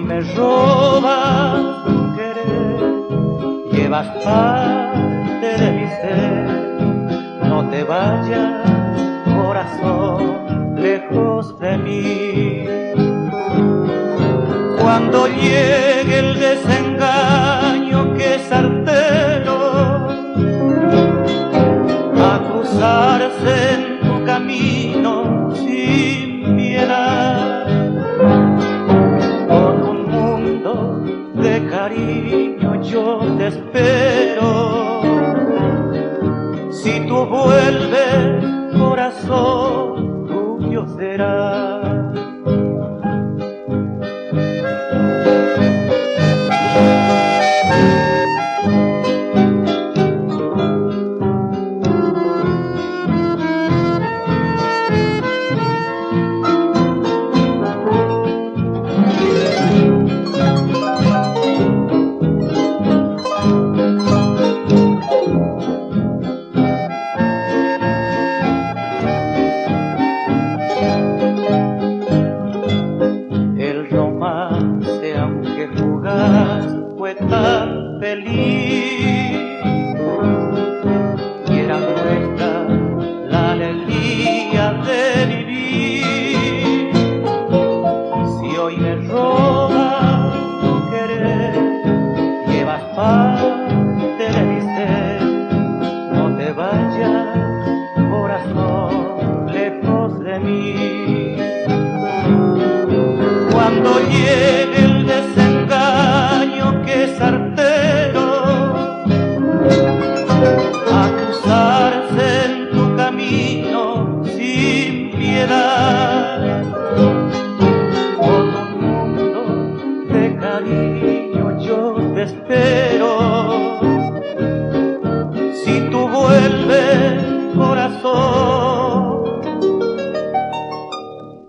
me robas tu querer, llevas parte de mi ser. No te vayas, corazón, lejos de mí. Cuando llegue el desengaño que es certero a cruzarse en tu camino sin piedad, con un mundo de cariño yo te espero. Si tú vuelves, corazón, tuyo será. Cuando llegue el desengaño que es certero a cruzarse en tu camino sin piedad, con un mundo de cariño yo te espero. Si tú vuelves, corazón,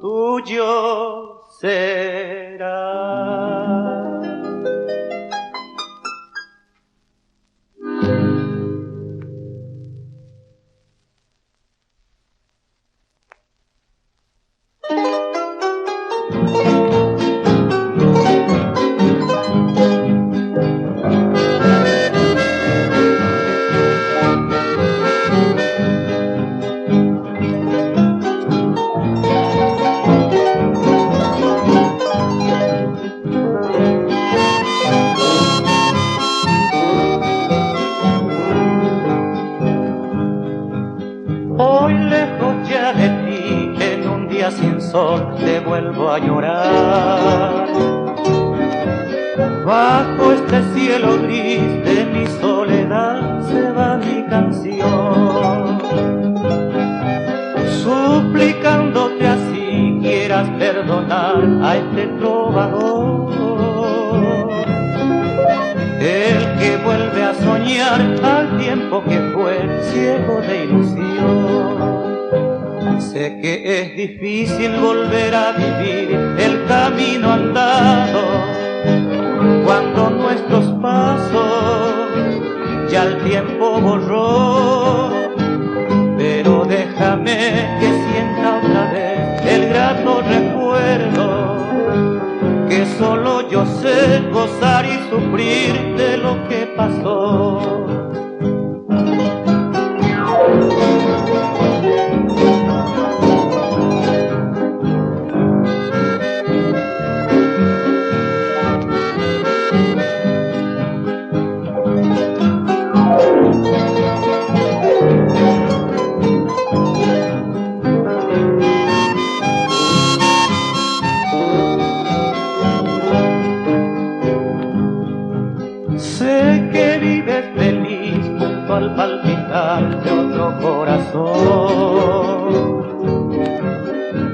tuyo será. Hoy lejos ya de ti, en un día sin sol, te vuelvo a llorar. Bajo este cielo gris de mi soledad se va mi canción, suplicándote así quieras perdonar a este trovador, el que vuelve a soñar al tiempo que fue ciego de ilusión. Sé que es difícil volver a vivir el camino andado, cuando nuestros pasos ya el tiempo borró, pero déjame que sienta otra vez el grato recuerdo, que solo yo sé gozar y sufrir de lo que pasó. Sé que vives feliz junto al palpitar de otro corazón,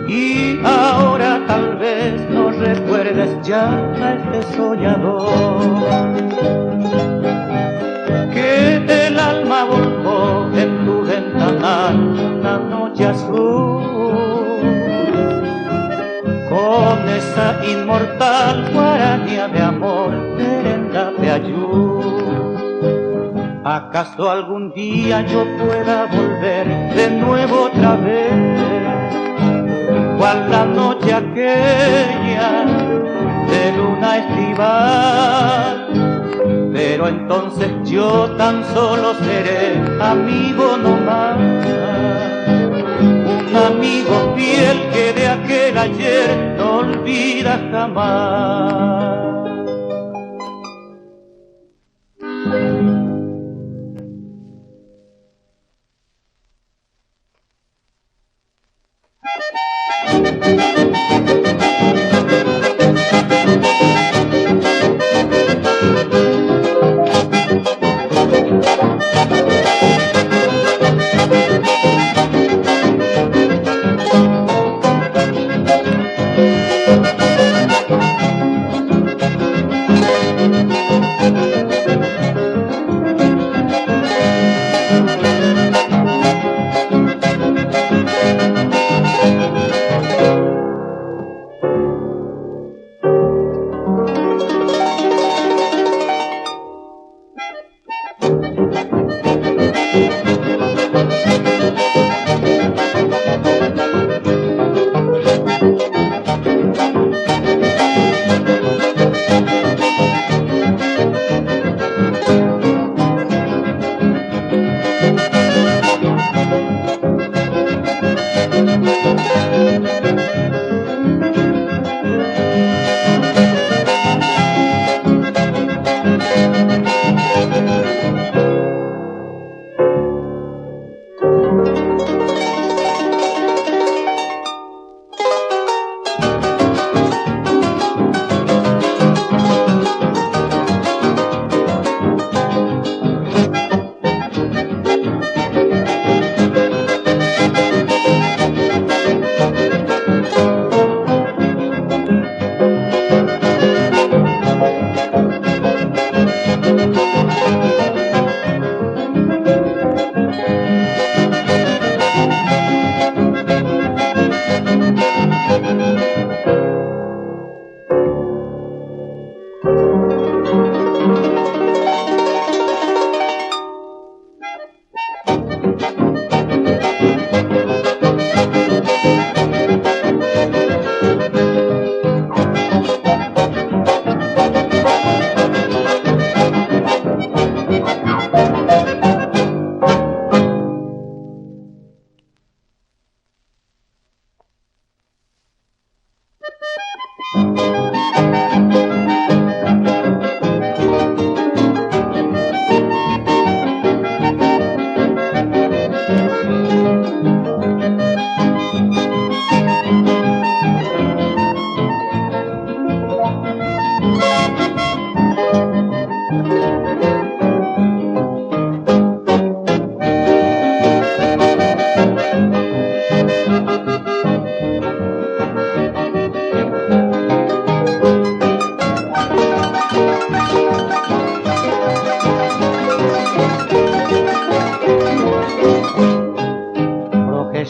y ahora tal vez no recuerdes ya a este soñador, que el alma volcó en tu ventanal una noche azul, con esa inmortal guaraña de amor, merenda de ayú. ¿Acaso algún día yo pueda volver de nuevo otra vez, cual la noche aquella de luna estival. Pero entonces yo tan solo seré amigo nomás, un amigo fiel que de aquel ayer no olvida jamás.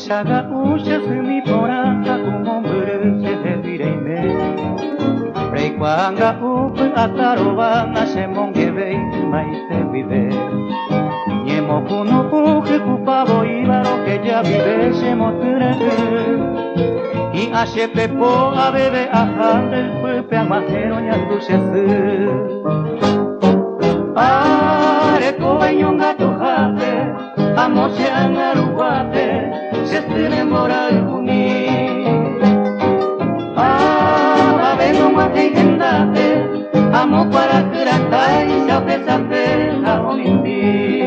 Shaga usha sumi porata como merece de direime Reikuanga upe ataroba nase mongebe maite vive Niemo kuno uke kupabo ibaro que ya vive se moture Y ashe pepo a bebe ajande el puepe amajero nyanduce Are koeñonga tojate Amose angaruguate se enamora el juni va vendo más de gendate amo para grata y sabe saber la omindi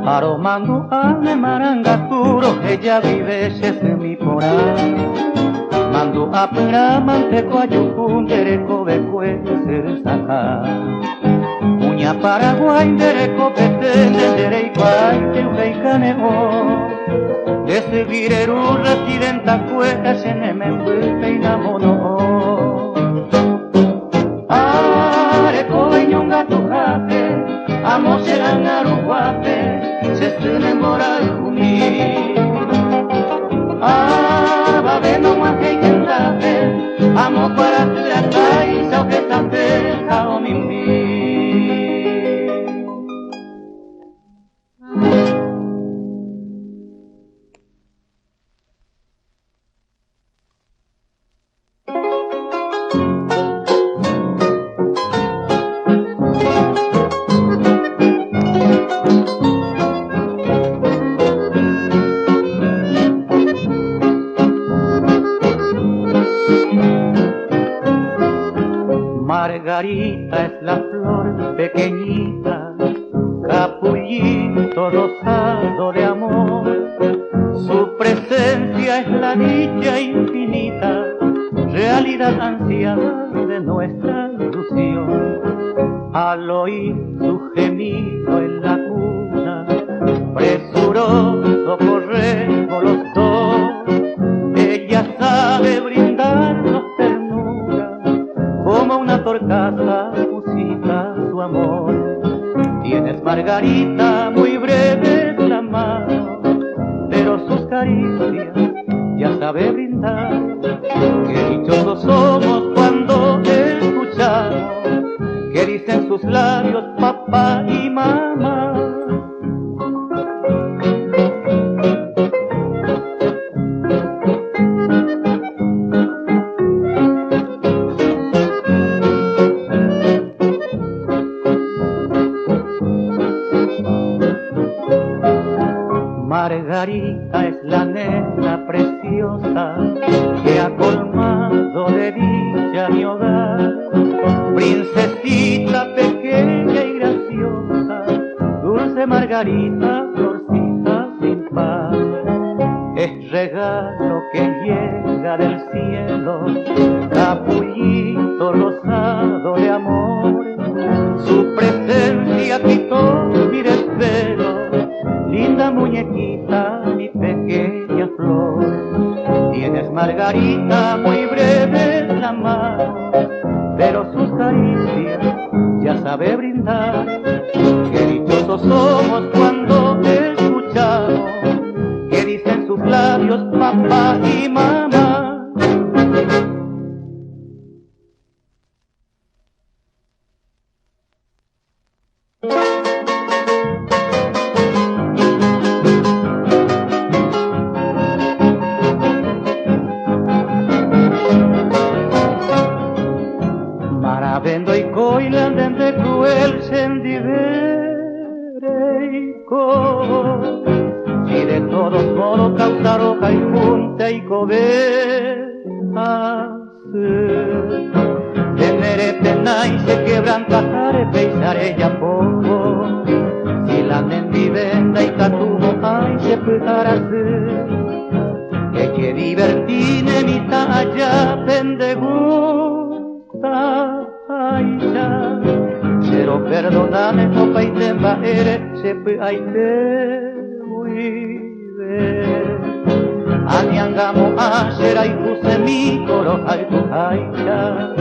Aromando ane marangaturo ella vive se mi porá Mando a pera manteco a yucun dereco becue ser saca Uña Paraguay dereco petene dereiguay te ureicaneo De seguireru residenta cueca se ne me vuelve y namono Areco eñonga tu jate amo serán aruguape se enamora el juni va vendo más que Margarita es la flor pequeñita, capullito rosado de amor. Su presencia es la dicha infinita, realidad ansiada de nuestra ilusión. Al oír su gemido en la cuna, presuroso corremos los dos. Ella sabe brindarnos ternura, como una torcaza musita su amor. Tienes, Margarita, muy breve la mano, pero sus caricias ya sabe brindar. Qué dichosos somos cuando escuchamos que dicen sus labios papá y mamá. Margarita es la nena preciosa que ha colmado de dicha mi hogar. Princesita pequeña y graciosa, dulce Margarita, florcita sin par. Es regalo que llega del cielo, capullito rosado de amor. Su presencia quitó mi desvelo, linda muñequita, mi pequeña flor. Tienes, Margarita, muy breve la mano, pero sus caricias ya sabe brindar. Qué dichosos somos cuando escuchamos que dicen sus labios papá y mamá. Maravendo y coilan de cruel sendivereico, si de todos modos causaro caipunte y cobease. Temere pena y se quebranta care peisare ya poco, si la nen vivenda y catumo ay se putarase. Que divertine mi talla pendegusta. Ay, ya, pero perdóname, no paitemba eres, se aite vive. Aniangamo ashera y puse mi coro, ay, tu aicha,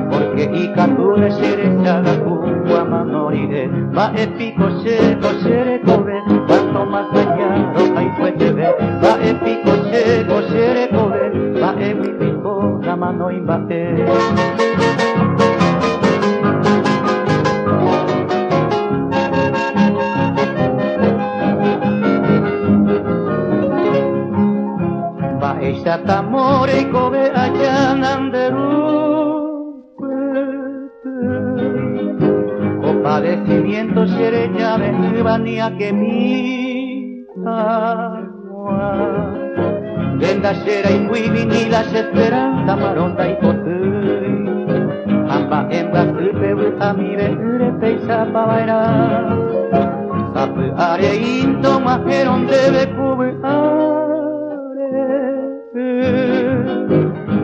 porque ikatune shere chaga kuwa manoride, va epico shere kobe, cuanto más dañado, ay, puede ver, va epico shere kobe, va epico la mano imbate. Ella tamore y kobe allá nanderu compadecimiento shere ya venía que mi agua venda shera y muy vinila se esperanza maronda y potui amba hembra supe a mi vere peisa pa bailar sape are into majeron debe cube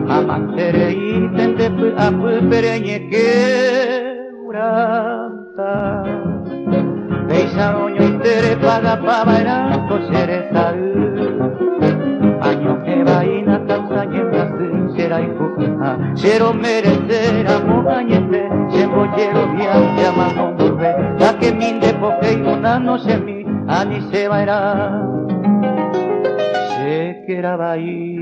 amantere y tende a pereñe quebranta Peisa oño y tere paga pa bailar cosere salud año que vaina causa ñembra sincera y puja cero merecera mojañete se bollero viaje a mano volver la que minde porque y una no se mi ani se bailar se quiera bailar.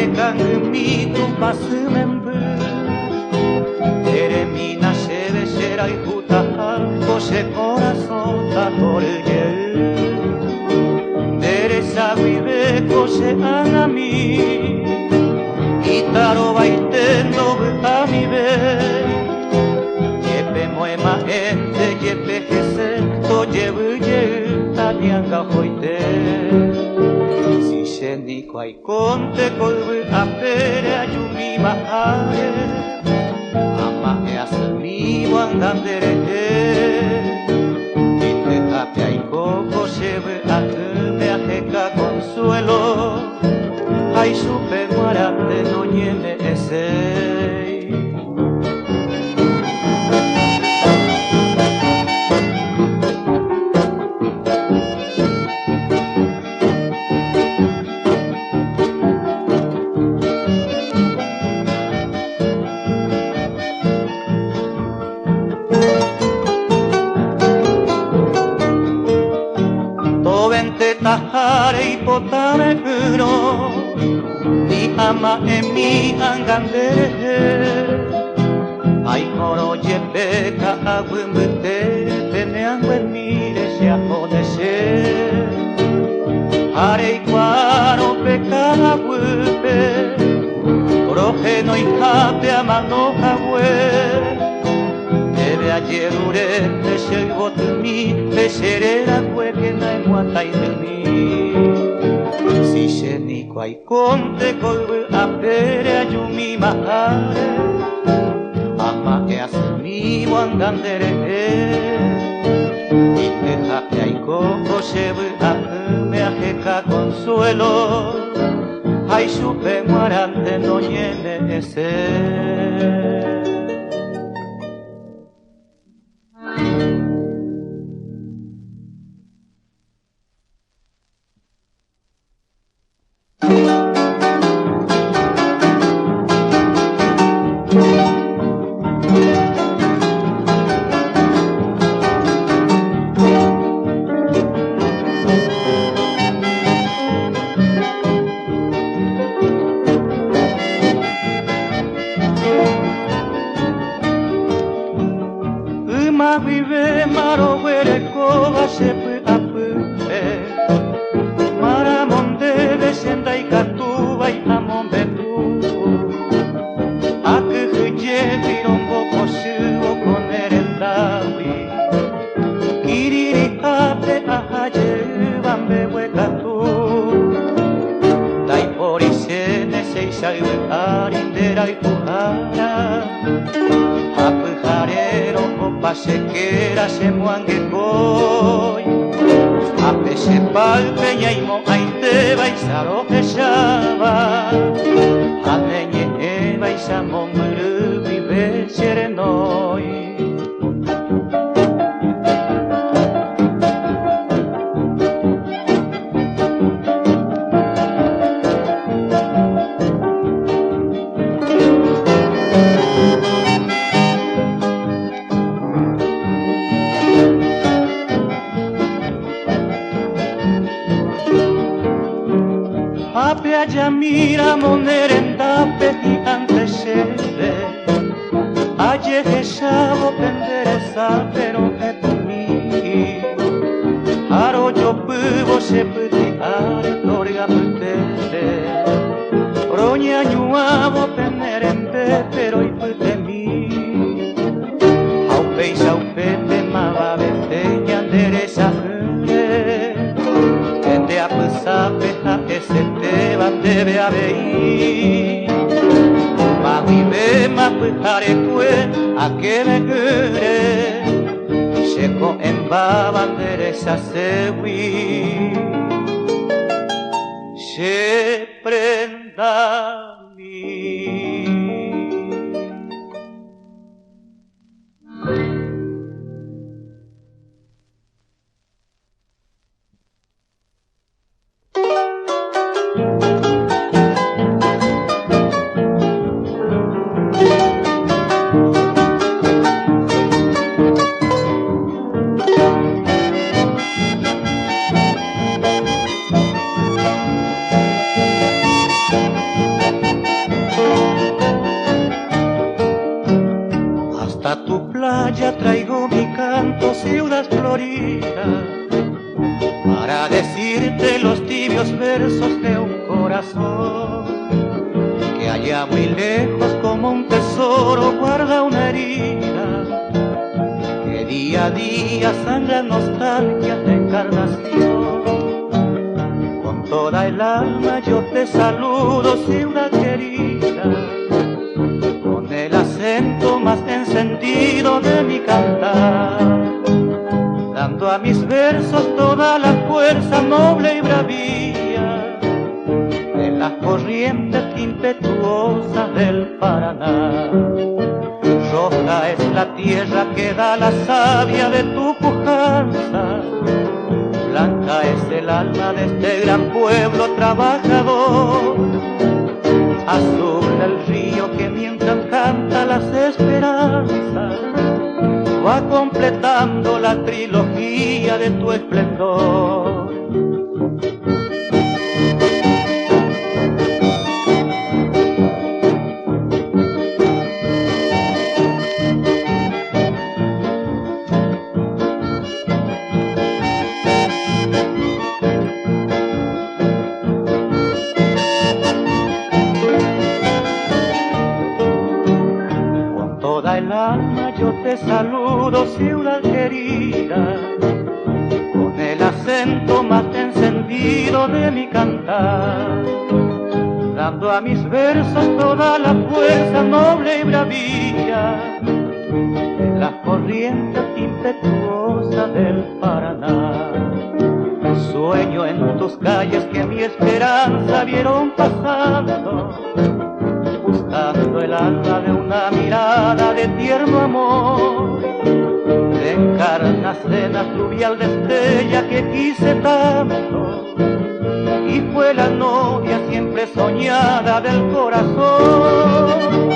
ekan mitu pasumembu Teremina shebe sherai hutaha Koshe corazón tatorye Deresa vive koshe anami Itaro baitendo butamibe Yepe moema ente yepe hese Toyebu yebu tanyanga hoite Ni kwai konte kolbu apere ayumi mahare Ama e asumi wangandere Ite hape aiko koshebe akume ajeka consuelo Ai supe guarate no nieme esei Tahare ipotame kuro Ni ama emi angandere Ai koro jepeka abumbute Teneangwe mire se ahodese Hare ikwaro peka abupe Roje no ikape amano hawe Debe ayer urete se ibotumi Peserera kweke na emuatai demi Si sheni kwai konte kolbu apere ayumi mahare Ama e asumi wangandere Ite hape aiko koshebu akume ajeka consuelo Ai supe muarante no nieme ese Shekera se muange koi Ape se palpe yaimo aite baisaro heshaba Hatenye e baisamo muru vive serenoi Mira monerenda peti antesede Aye heshabo penderesa pero etumi Haro yo pubo se puti are torga putete Roña nyuabo penerende pero iputemi Aupe isaupete mababete yanderesa jure Tende a pesape a esete debe haber Mahibe maputare kue a que me cure Sheko en babandere sa sewi She prenda mi ebrios versos de un corazón que allá muy lejos como un tesoro guarda una herida que día a día sangra nostalgias de encarnación. Con toda el alma yo te saludo, ciudad querida, con el acento más encendido de mi cantar, dando a mis versos toda la fuerza noble y bravía de las corrientes impetuosas del Paraná. Roja es la tierra que da la savia de tu pujanza, blanca es el alma de este gran pueblo trabajador, azul el río que mientras canta las esperanzas va completando la trilogía de tu esplendor. Con toda el alma yo te saludo, ciudad querida, con el acento más encendido de mi cantar, dando a mis versos toda la fuerza noble y bravía de las corrientes impetuosas del Paraná. Sueño en tus calles que mi esperanza vieron pasando, buscando el alma de una mirada de tierno amor. Te encarnas en la fluvial destella que quise tanto, y fue la novia siempre soñada del corazón.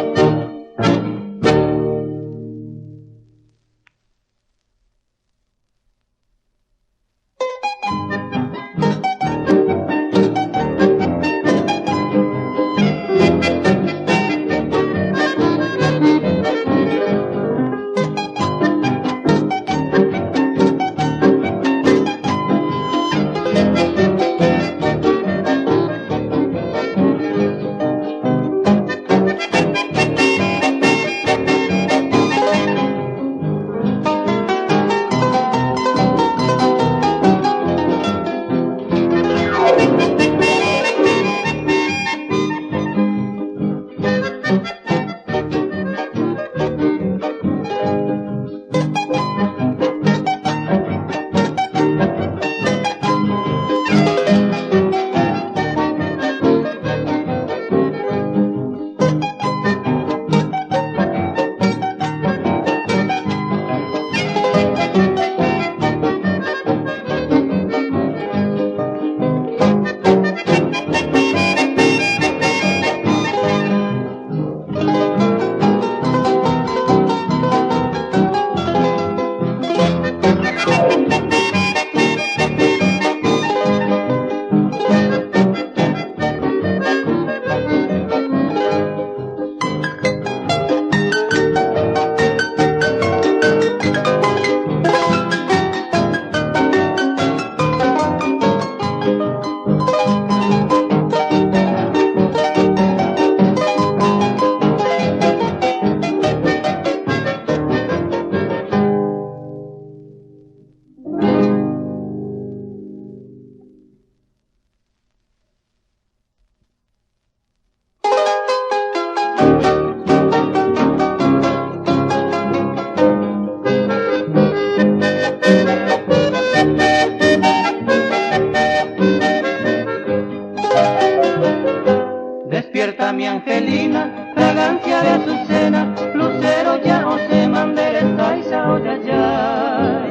Despierta mi angelina, fragancia de azucena, lucero ya o se mandereza y sao ya ya.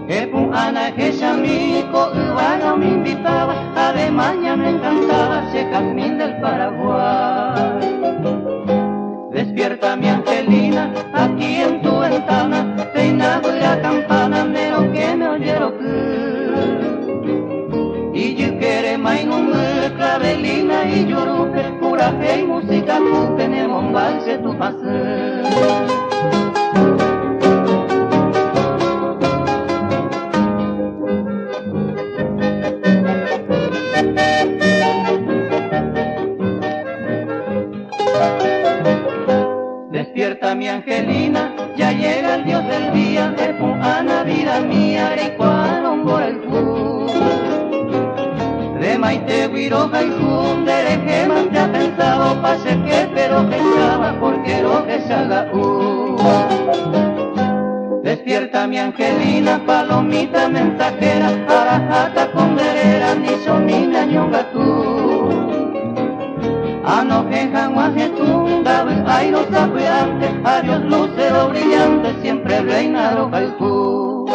Epu ana que chamico, urbano me invitaba, además ya me encantaba ese jazmín del Paraguay. Despierta mi angelina, aquí en tu ventana, peinado la campana, mero que me oyeron y yo quiere más un clavelina y lloruque, coraje y música, tú tenemos un valse tu paseo. Despierta mi Angelina, ya llega el Dios del día, Ana vida mía, Arecuaron por el cu. De Maite Guiroja y Jundere, que más te ha pensado, pase que pero que estaba, porque lo que salga Despierta mi Angelina, palomita mensajera, arajata con verera, ni somina ñonga tú. Anojejan guajetunda, ay no sabe antes, adiós lucero brillante, siempre reina roja y tú.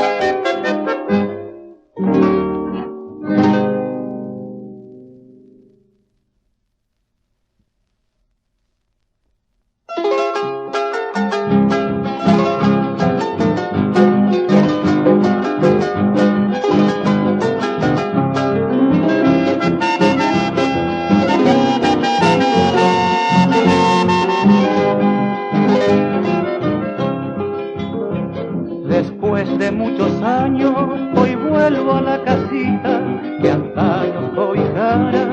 Después de muchos años, hoy vuelvo a la casita que antaño cobijara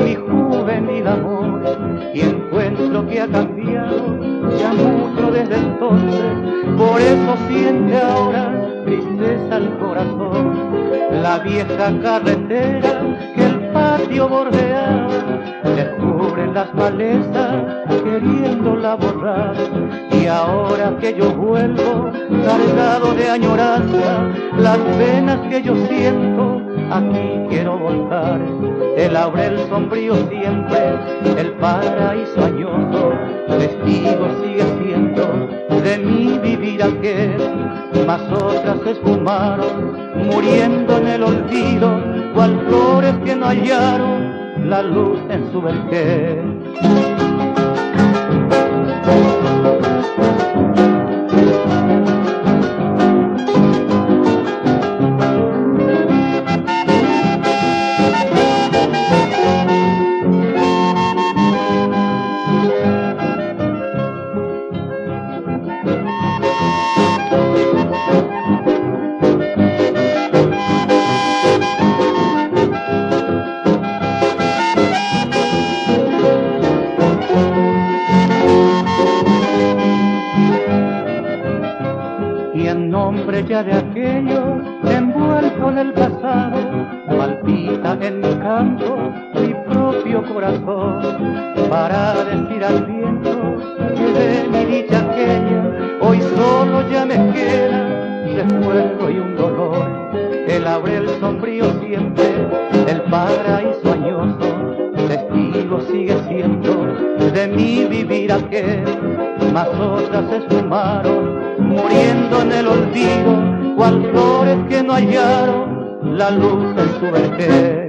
mi juvenil amor, y encuentro que ha cambiado ya mucho desde entonces, por eso siente ahora tristeza el corazón. La vieja carretera que el patio bordeaba descubre las malezas queriéndola borrar, y ahora que yo vuelvo cargado de añoranza, las penas que yo siento aquí quiero volcar. El laurel sombrío siempre, el paraíso añoso, testigo sigue siendo de mi vivir aquel. Mas otras se esfumaron, muriendo en el olvido, cual flores que no hallaron la luz en su vergel. Y en nombre ya de aquello, envuelto en el pasado, palpita en mi canto mi propio corazón, para decir al viento que de mi dicha aquella, hoy solo ya me queda recuerdo y un dolor. El laurel sombrío siempre, el paraíso añoso, testigo sigue siendo de mi vivir aquel. Mas otras se esfumaron, muriendo en el olvido, cual flores que no hallaron la luz en su vergel.